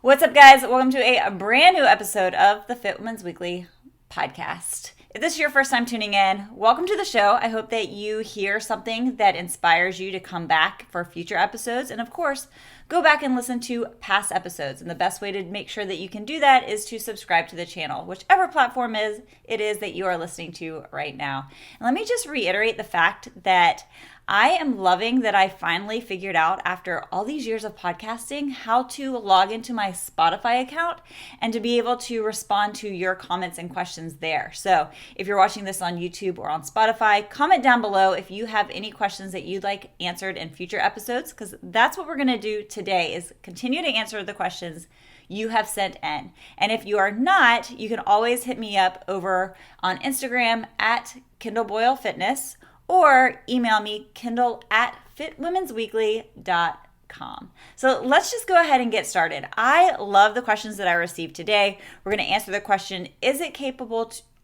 What's up, guys? Welcome to a brand new episode of the Fit Women's Weekly podcast. If this is your first time tuning in, welcome to the show. I hope that you hear something that inspires you to come back for future episodes. And of course, go back and listen to past episodes. And the best way to make sure that you can do that is to subscribe to the channel, whichever platform it is that you are listening to right now. And let me just reiterate the fact that I am loving that I finally figured out, after all these years of podcasting, how to log into my Spotify account and to be able to respond to your comments and questions there. So if you're watching this on YouTube or on Spotify, comment down below if you have any questions that you'd like answered in future episodes, because that's what we're going to do today, is continue to answer the questions you have sent in. And if you are not, you can always hit me up over on Instagram at Kindal Boyle Fitness, or email me, kindle@fitwomensweekly.com. So let's just go ahead and get started. I love the questions that I received today. We're going to answer the question,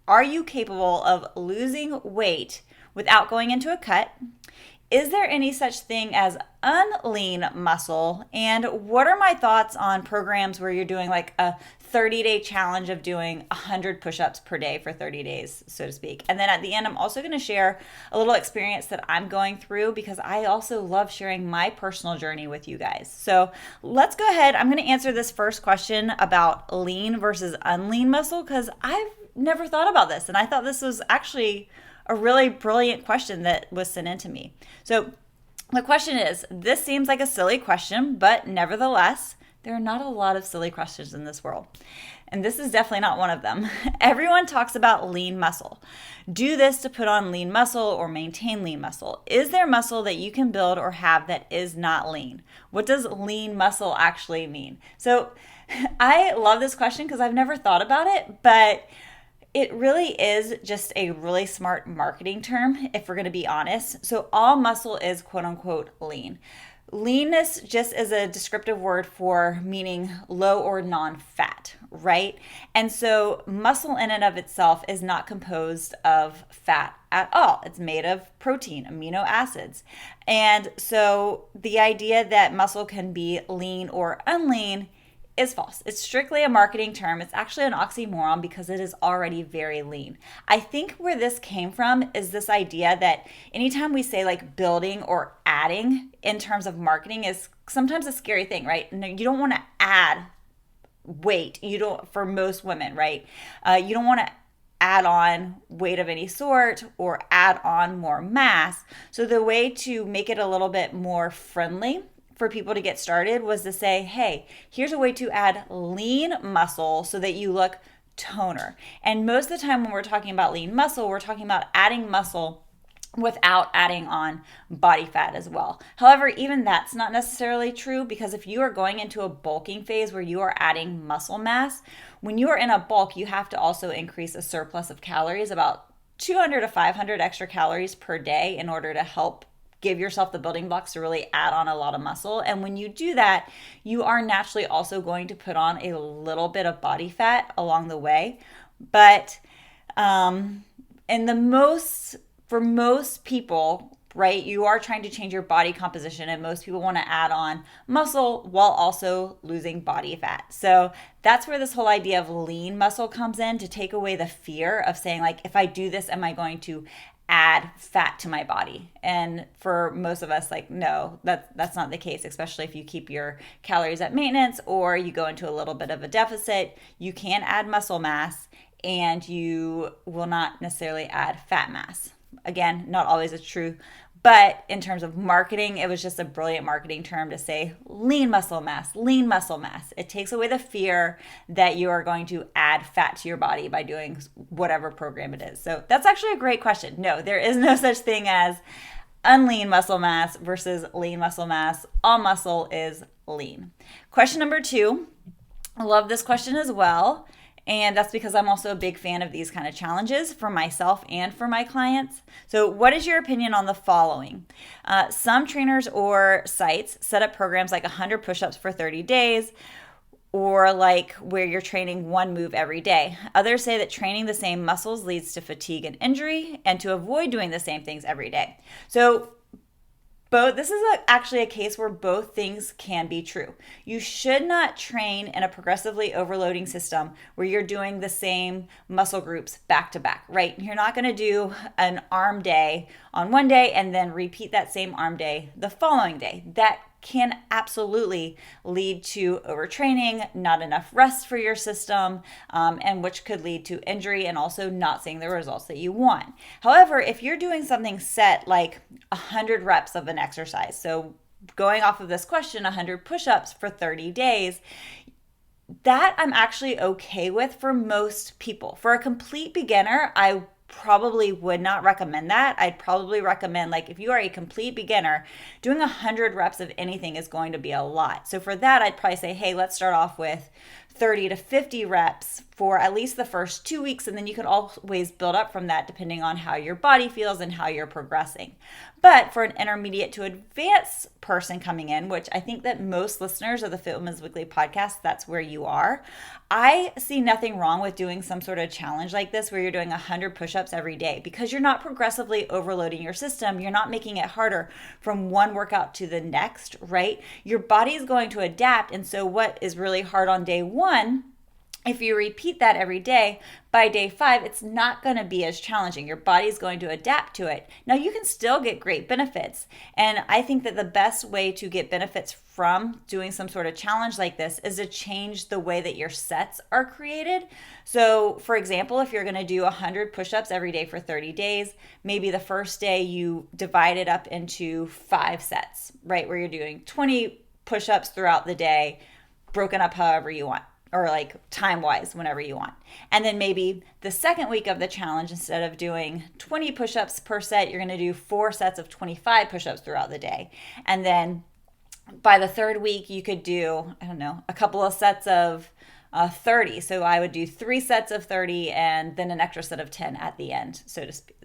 are you capable of losing weight without going into a cut? Is there any such thing as Unlean muscle? And what are my thoughts on programs where you're doing like a 30-day challenge of doing 100 push-ups per day for 30 days, so to speak? And then at the end, I'm also going to share a little experience that I'm going through, because I also love sharing my personal journey with you guys. So let's go ahead. I'm going to answer this first question about lean versus unlean muscle, because I've never thought about this. And I thought this was actually a really brilliant question that was sent in to me. So the question is, this seems like a silly question, but nevertheless, there are not a lot of silly questions in this world. And this is definitely not one of them. Everyone talks about lean muscle. Do this to put on lean muscle or maintain lean muscle. Is there muscle that you can build or have that is not lean? What does lean muscle actually mean? So I love this question because I've never thought about it, but it really is just a really smart marketing term, if we're going to be honest. So all muscle is quote unquote lean. Leanness just is a descriptive word for meaning low or non-fat, right? And so muscle in and of itself is not composed of fat at all. It's made of protein, amino acids. And so the idea that muscle can be lean or unlean is false. It's strictly a marketing term. It's actually an oxymoron because it is already very lean. I think where this came from is this idea that anytime we say like building or adding in terms of marketing is sometimes a scary thing, right? No, you don't want to add weight. For most women, right? You don't want to add on weight of any sort or add on more mass. So the way to make it a little bit more friendly for people to get started was to say, hey, here's a way to add lean muscle so that you look toner. And most of the time when we're talking about lean muscle, we're talking about adding muscle without adding on body fat as well. However, even that's not necessarily true, because if you are going into a bulking phase where you are adding muscle mass, when you are in a bulk, you have to also increase a surplus of calories, about 200 to 500 extra calories per day, in order to help give yourself the building blocks to really add on a lot of muscle. And when you do that, you are naturally also going to put on a little bit of body fat along the way. But for most people, right, you are trying to change your body composition, and most people want to add on muscle while also losing body fat. So that's where this whole idea of lean muscle comes in, to take away the fear of saying, like, if I do this, am I going to add fat to my body? And for most of us, like, no, that's not the case, especially if you keep your calories at maintenance or you go into a little bit of a deficit. You can add muscle mass and you will not necessarily add fat mass. Again, not always is true, but in terms of marketing, it was just a brilliant marketing term to say lean muscle mass, lean muscle mass. It takes away the fear that you are going to add fat to your body by doing whatever program it is. So that's actually a great question. No, there is no such thing as unlean muscle mass versus lean muscle mass. All muscle is lean. Question number 2, I love this question as well. And that's because I'm also a big fan of these kind of challenges for myself and for my clients. So what is your opinion on the following? Some trainers or sites set up programs like 100 push-ups for 30 days, or like where you're training one move every day. Others say that training the same muscles leads to fatigue and injury, and to avoid doing the same things every day. So This is actually a case where both things can be true. You should not train in a progressively overloading system where you're doing the same muscle groups back to back, right? You're not going to do an arm day on one day and then repeat that same arm day the following day. That can absolutely lead to overtraining, not enough rest for your system, and which could lead to injury and also not seeing the results that you want. However, if you're doing something set like 100 reps of an exercise, so going off of this question, 100 push-ups for 30 days, that I'm actually okay with for most people. For a complete beginner, I probably would not recommend that. I'd probably recommend, like, if you are a complete beginner, doing 100 reps of anything is going to be a lot. So for that, I'd probably say, hey, let's start off with 30 to 50 reps for at least the first 2 weeks, and then you can always build up from that depending on how your body feels and how you're progressing. But for an intermediate to advanced person coming in, which I think that most listeners of the Fit Women's Weekly podcast, that's where you are, I see nothing wrong with doing some sort of challenge like this where you're doing 100 push-ups every day, because you're not progressively overloading your system. You're not making it harder from one workout to the next, right? Your body is going to adapt, and so what is really hard on day one, if you repeat that every day, by day 5, it's not going to be as challenging. Your body's going to adapt to it. Now, you can still get great benefits. And I think that the best way to get benefits from doing some sort of challenge like this is to change the way that your sets are created. So, for example, if you're going to do 100 push-ups every day for 30 days, maybe the first day you divide it up into 5 sets, right? Where you're doing 20 push-ups throughout the day, broken up however you want, or like time-wise, whenever you want. And then maybe the second week of the challenge, instead of doing 20 push-ups per set, you're going to do 4 sets of 25 push-ups throughout the day. And then by the third week, you could do, I don't know, a couple of sets of 30. So I would do 3 sets of 30 and then an extra set of 10 at the end, so to speak,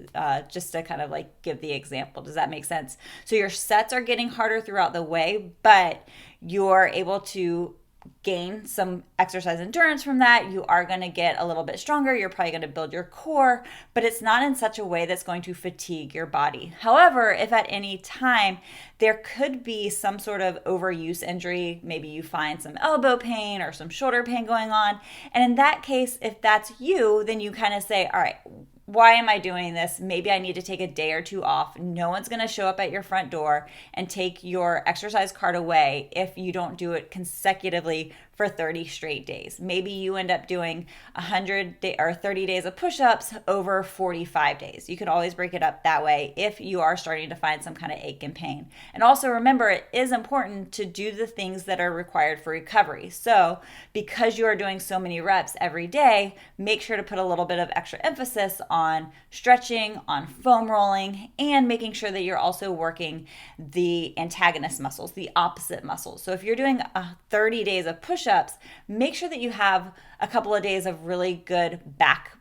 just to kind of like give the example. Does that make sense? So your sets are getting harder throughout the way, but you're able to gain some exercise endurance from that. You are going to get a little bit stronger. You're probably going to build your core, but it's not in such a way that's going to fatigue your body. However, if at any time there could be some sort of overuse injury, maybe you find some elbow pain or some shoulder pain going on, and in that case, if that's you, then you kind of say, all right, why am I doing this? Maybe I need to take a day or 2 off. No one's going to show up at your front door and take your exercise card away if you don't do it consecutively for 30 straight days. Maybe you end up doing 30 days of push-ups over 45 days. You could always break it up that way if you are starting to find some kind of ache and pain. And also remember, it is important to do the things that are required for recovery. So because you are doing so many reps every day, make sure to put a little bit of extra emphasis on stretching, on foam rolling, and making sure that you're also working the antagonist muscles, the opposite muscles. So if you're doing 30 days of push-ups, make sure that you have a couple of days of really good back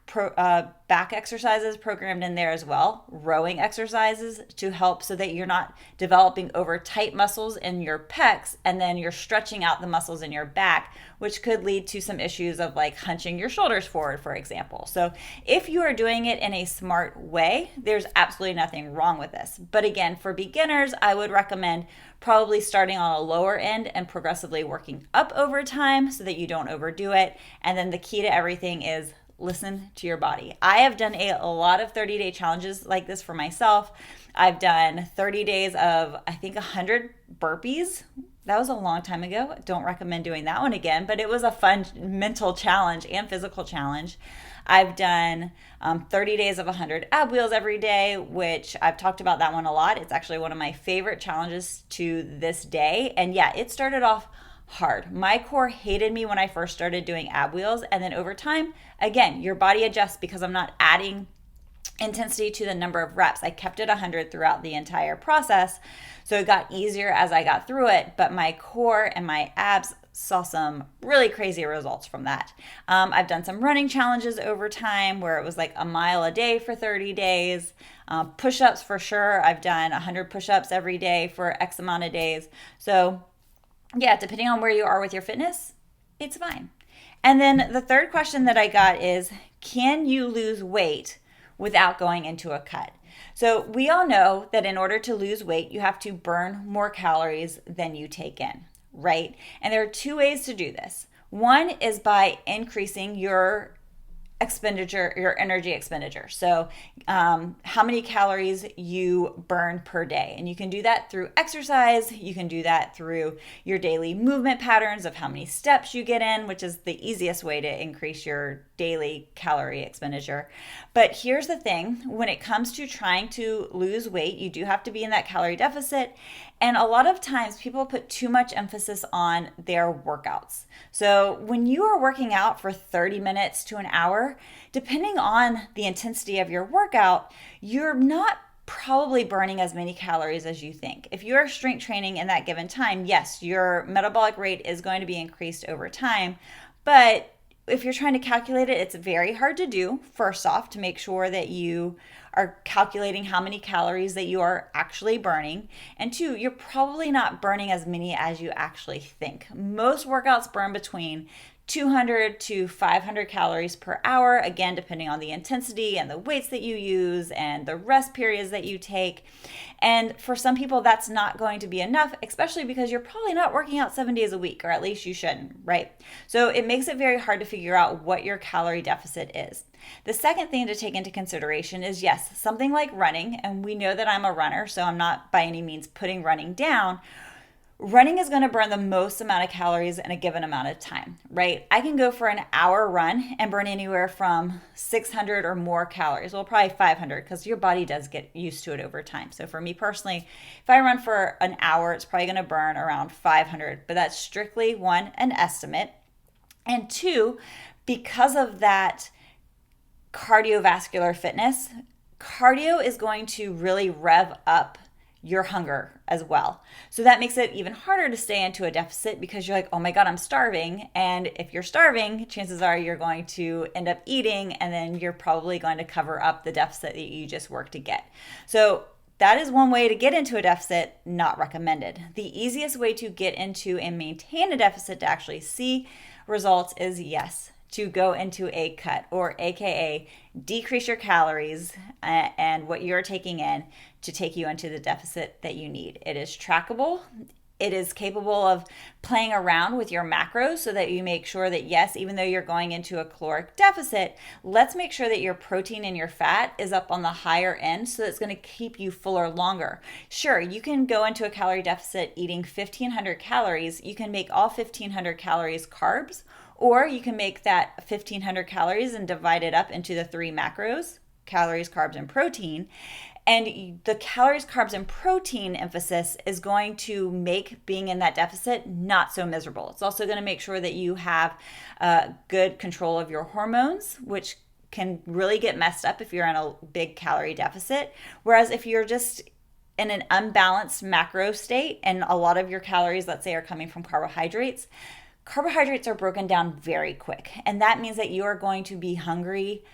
exercises programmed in there as well, rowing exercises to help so that you're not developing over tight muscles in your pecs and then you're stretching out the muscles in your back, which could lead to some issues of like hunching your shoulders forward, for example. So if you are doing it in a smart way, there's absolutely nothing wrong with this. But again, for beginners, I would recommend probably starting on a lower end and progressively working up over time so that you don't overdo it. And then the key to everything is listen to your body. I have done a lot of 30-day challenges like this for myself. I've done 30 days of, I think, 100 burpees. That was a long time ago. Don't recommend doing that one again, but it was a fun mental challenge and physical challenge. I've done 30 days of 100 ab wheels every day, which I've talked about that one a lot. It's actually one of my favorite challenges to this day. And yeah, it started off hard. My core hated me when I first started doing ab wheels. And then over time, again, your body adjusts because I'm not adding intensity to the number of reps. I kept it 100 throughout the entire process. So it got easier as I got through it, but my core and my abs saw some really crazy results from that. I've done some running challenges over time where it was like a mile a day for 30 days. Push-ups for sure. I've done 100 push-ups every day for X amount of days. So yeah, depending on where you are with your fitness, it's fine. And then the third question that I got is, can you lose weight without going into a cut? So we all know that in order to lose weight, you have to burn more calories than you take in, right? And there are two ways to do this. One is by increasing your expenditure, your energy expenditure. So, how many calories you burn per day. And you can do that through exercise. You can do that through your daily movement patterns of how many steps you get in, which is the easiest way to increase your daily calorie expenditure. But here's the thing, when it comes to trying to lose weight, you do have to be in that calorie deficit. And a lot of times people put too much emphasis on their workouts. So when you are working out for 30 minutes to an hour, depending on the intensity of your workout, you're not probably burning as many calories as you think. If you're strength training in that given time, yes, your metabolic rate is going to be increased over time, but if you're trying to calculate it, it's very hard to do, first off, to make sure that you are calculating how many calories that you are actually burning. And two, you're probably not burning as many as you actually think. Most workouts burn between 200 to 500 calories per hour, again, depending on the intensity and the weights that you use and the rest periods that you take. And for some people, that's not going to be enough, especially because you're probably not working out 7 days a week, or at least you shouldn't, right? So it makes it very hard to figure out what your calorie deficit is. The second thing to take into consideration is, yes, something like running, and we know that I'm a runner, so I'm not by any means putting running down. Running is going to burn the most amount of calories in a given amount of time, right? I can go for an hour run and burn anywhere from 600 or more calories. Well, probably 500 because your body does get used to it over time. So for me personally, if I run for an hour, it's probably going to burn around 500, but that's strictly one, an estimate. And two, because of that cardiovascular fitness, cardio is going to really rev up your hunger as well. So that makes it even harder to stay into a deficit because you're like, oh my God, I'm starving. And if you're starving, chances are you're going to end up eating, and then you're probably going to cover up the deficit that you just worked to get. So that is one way to get into a deficit, not recommended. The easiest way to get into and maintain a deficit to actually see results is, yes, to go into a cut, or AKA decrease your calories and what you're taking in to take you into the deficit that you need. It is trackable. It is capable of playing around with your macros so that you make sure that, yes, even though you're going into a caloric deficit, let's make sure that your protein and your fat is up on the higher end so it's going to keep you fuller longer. Sure, you can go into a calorie deficit eating 1,500 calories. You can make all 1,500 calories carbs, or you can make that 1,500 calories and divide it up into the 3 macros, calories, carbs, and protein. And the calories, carbs, and protein emphasis is going to make being in that deficit not so miserable. It's also going to make sure that you have good control of your hormones, which can really get messed up if you're in a big calorie deficit. Whereas if you're just in an unbalanced macro state and a lot of your calories, let's say, are coming from carbohydrates, carbohydrates are broken down very quick. And that means that you are going to be hungry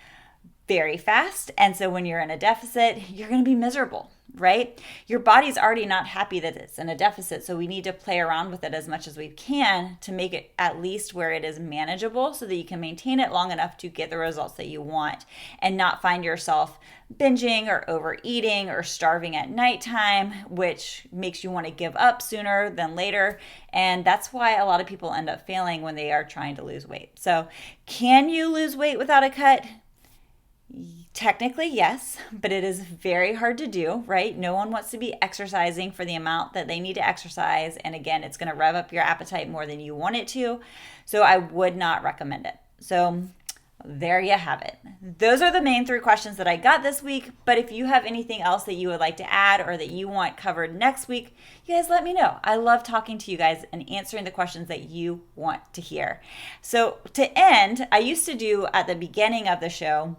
very fast. And so when you're in a deficit, you're going to be miserable, right? Your body's already not happy that it's in a deficit. So we need to play around with it as much as we can to make it at least where it is manageable so that you can maintain it long enough to get the results that you want and not find yourself binging or overeating or starving at nighttime, which makes you want to give up sooner than later. And that's why a lot of people end up failing when they are trying to lose weight. So can you lose weight without a cut? Technically, yes, but it is very hard to do, right? No one wants to be exercising for the amount that they need to exercise. And again, it's going to rev up your appetite more than you want it to. So I would not recommend it. So there you have it. Those are the main 3 questions that I got this week. But if you have anything else that you would like to add or that you want covered next week, you guys let me know. I love talking to you guys and answering the questions that you want to hear. So to end, I used to do at the beginning of the show,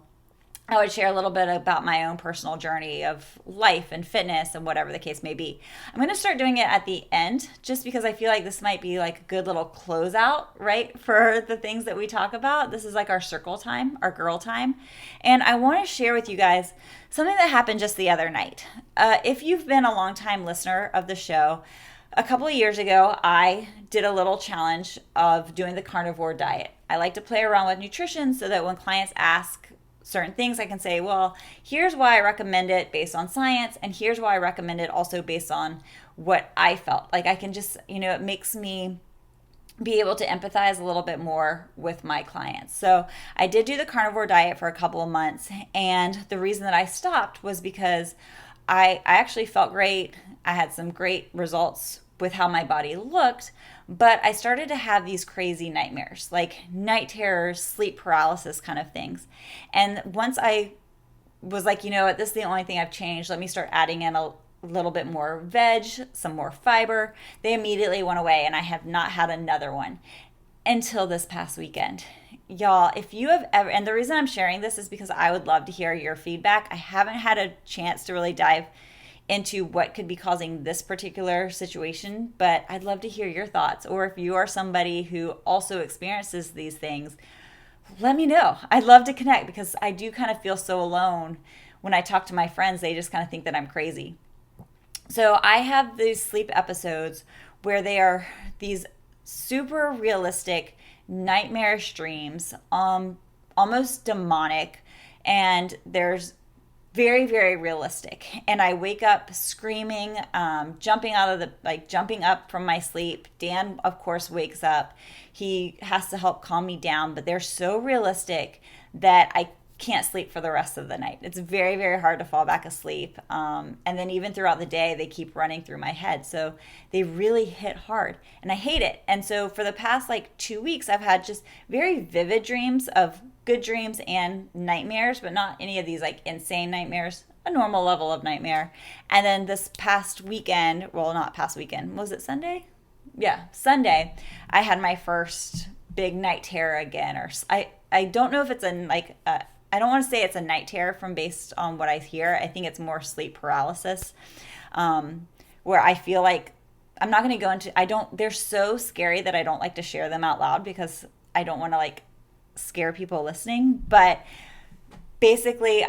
I would share a little bit about my own personal journey of life and fitness and whatever the case may be. I'm going to start doing it at the end just because I feel like this might be like a good little closeout, right, for the things that we talk about. This is like our circle time, our girl time. And I want to share with you guys something that happened just the other night. If you've been a longtime listener of the show, a couple of years ago, I did a little challenge of doing the carnivore diet. I like to play around with nutrition so that when clients ask certain things, I can say, well, here's why I recommend it based on science, and here's why I recommend it also based on what I felt. Like I can just, it makes me be able to empathize a little bit more with my clients. So I did do the carnivore diet for a couple of months, and the reason that I stopped was because I actually felt great. I had some great results with how my body looked, but I started to have these crazy nightmares, like night terrors, sleep paralysis kind of things. And once I was like, you know what, this is the only thing I've changed. Let me start adding in a little bit more veg, some more fiber. They immediately went away, and I have not had another one until this past weekend. Y'all, if you have ever, and the reason I'm sharing this is because I would love to hear your feedback. I haven't had a chance to really dive into what could be causing this particular situation, but I'd love to hear your thoughts. Or if you are somebody who also experiences these things, let me know. I'd love to connect, because I do kind of feel so alone when I talk to my friends. They just kind of think that I'm crazy. So I have these sleep episodes where they are these super realistic, nightmarish dreams, almost demonic, and there's very, very realistic. And I wake up screaming, jumping up from my sleep. Dan, of course, wakes up. He has to help calm me down, but they're so realistic that I can't sleep for the rest of the night. It's very, very hard to fall back asleep. And then even throughout the day, they keep running through my head. So they really hit hard, and I hate it. And so for the past 2 weeks, I've had just very vivid dreams of good dreams and nightmares, but not any of these insane nightmares, a normal level of nightmare. And then this past weekend, well, not past weekend, was it Sunday? Yeah, Sunday, I had my first big night terror again. Or I don't know if it's I don't want to say it's a night terror from based on what I hear. I think it's more sleep paralysis, where I feel like I'm not going to go into, they're so scary that I don't like to share them out loud, because I don't want to scare people listening. But basically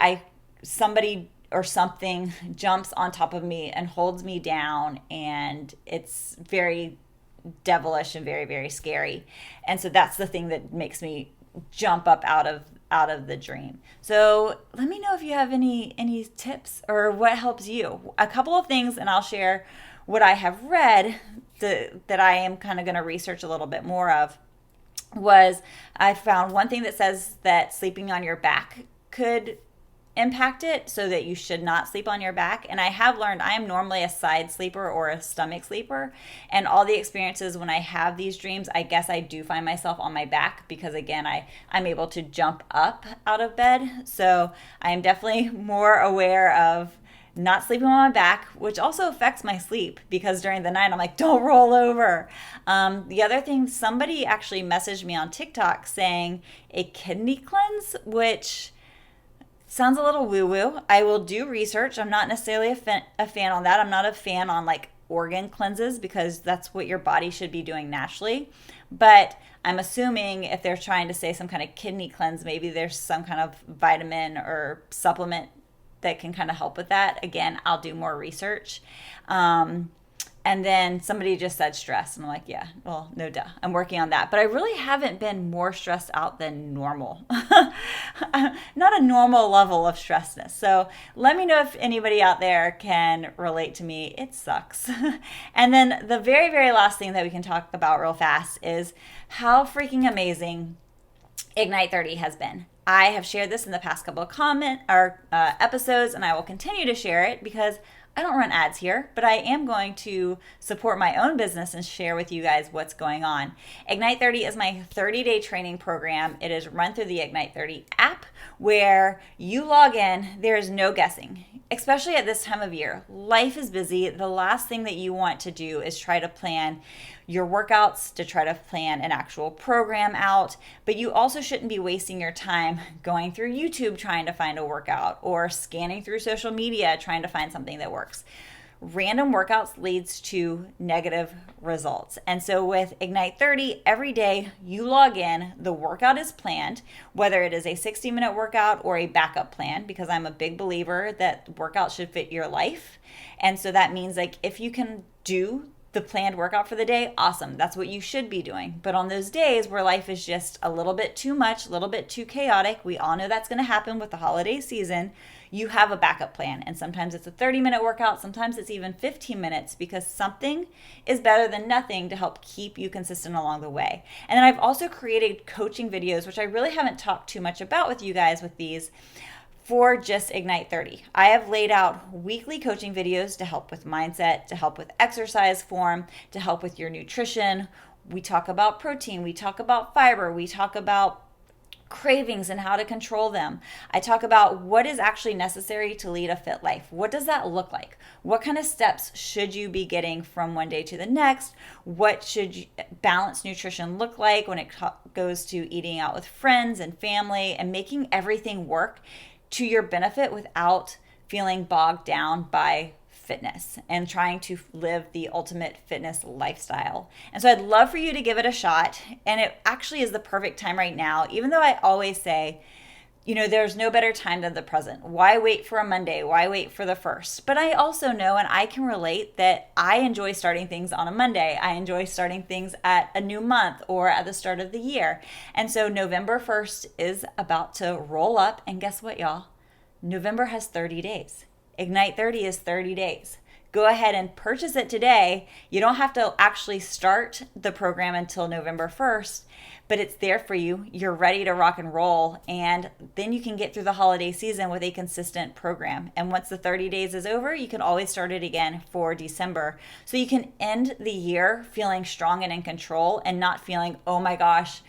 somebody or something jumps on top of me and holds me down, and it's very devilish and very, very scary. And so that's the thing that makes me jump up out of the dream. So let me know if you have any tips or what helps you. A couple of things, and I'll share what I have read that I am kind of going to research a little bit more of. Was I found one thing that says that sleeping on your back could impact it, so that you should not sleep on your back. And I have learned I am normally a side sleeper or a stomach sleeper, and all the experiences when I have these dreams, I guess I do find myself on my back, because again, I'm able to jump up out of bed. So I am definitely more aware of not sleeping on my back, which also affects my sleep, because during the night I'm like, don't roll over. The other thing, somebody actually messaged me on TikTok saying a kidney cleanse, which sounds a little woo-woo. I will do research. I'm not necessarily a fan on that. I'm not a fan on organ cleanses, because that's what your body should be doing naturally. But I'm assuming if they're trying to say some kind of kidney cleanse, maybe there's some kind of vitamin or supplement that can kind of help with that. Again, I'll do more research. And then somebody just said stress. And I'm like, yeah, well, no duh. I'm working on that. But I really haven't been more stressed out than normal. Not a normal level of stressness. So let me know if anybody out there can relate to me. It sucks. And then the very, very last thing that we can talk about real fast is how freaking amazing Ignite 30 has been. I have shared this in the past couple of episodes, and I will continue to share it, because I don't run ads here, but I am going to support my own business and share with you guys what's going on. Ignite 30 is my 30-day training program. It is run through the Ignite 30 app, where you log in. There is no guessing, especially at this time of year. Life is busy. The last thing that you want to do is try to plan your workouts, to try to plan an actual program out, but you also shouldn't be wasting your time going through YouTube trying to find a workout, or scanning through social media trying to find something that works. Random workouts leads to negative results. And so with Ignite 30, every day you log in, the workout is planned, whether it is a 60-minute workout or a backup plan, because I'm a big believer that workouts should fit your life. And so that means if you can do the planned workout for the day, awesome. That's what you should be doing. But on those days where life is just a little bit too much, a little bit too chaotic, we all know that's going to happen with the holiday season, you have a backup plan. And sometimes it's a 30-minute workout, sometimes it's even 15 minutes, because something is better than nothing to help keep you consistent along the way. And then I've also created coaching videos, which I really haven't talked too much about with you guys with these, for just Ignite 30. I have laid out weekly coaching videos to help with mindset, to help with exercise form, to help with your nutrition. We talk about protein, we talk about fiber, we talk about cravings and how to control them. I talk about what is actually necessary to lead a fit life. What does that look like? What kind of steps should you be getting from one day to the next? What should balanced nutrition look like when it goes to eating out with friends and family and making everything work to your benefit without feeling bogged down by fitness and trying to live the ultimate fitness lifestyle. And so I'd love for you to give it a shot. And it actually is the perfect time right now, even though I always say, there's no better time than the present. Why wait for a Monday? Why wait for the first? But I also know, and I can relate, that I enjoy starting things on a Monday. I enjoy starting things at a new month or at the start of the year. And so November 1st is about to roll up. And guess what, y'all? November has 30 days. Ignite 30 is 30 days. Go ahead and purchase it today. You don't have to actually start the program until November 1st, but it's there for you. You're ready to rock and roll, and then you can get through the holiday season with a consistent program. And once the 30 days is over, you can always start it again for December. So you can end the year feeling strong and in control and not feeling, oh my gosh,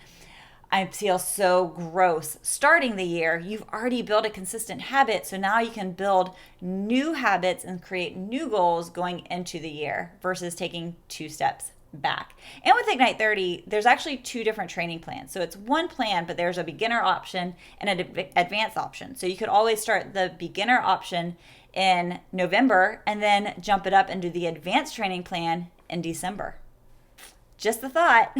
I feel so gross. Starting the year, you've already built a consistent habit, so now you can build new habits and create new goals going into the year versus taking 2 steps back. And with Ignite 30, there's actually 2 different training plans. So it's one plan, but there's a beginner option and an advanced option. So you could always start the beginner option in November and then jump it up and do the advanced training plan in December. Just a thought,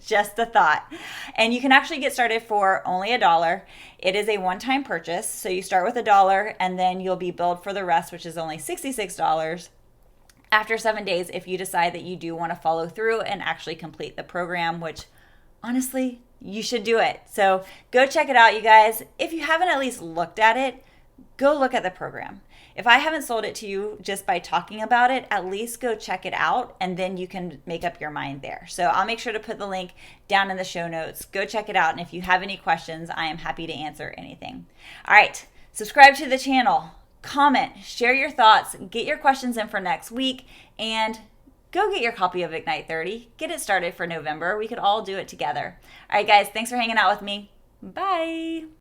just a thought. And you can actually get started for only $1. It is a one-time purchase. So you start with $1 and then you'll be billed for the rest, which is only $66 after 7 days if you decide that you do want to follow through and actually complete the program, which honestly, you should do it. So go check it out, you guys. If you haven't at least looked at it, go look at the program. If I haven't sold it to you just by talking about it, at least go check it out and then you can make up your mind there. So I'll make sure to put the link down in the show notes. Go check it out. And if you have any questions, I am happy to answer anything. All right, subscribe to the channel, comment, share your thoughts, get your questions in for next week, and go get your copy of Ignite 30. Get it started for November. We could all do it together. All right, guys, thanks for hanging out with me. Bye.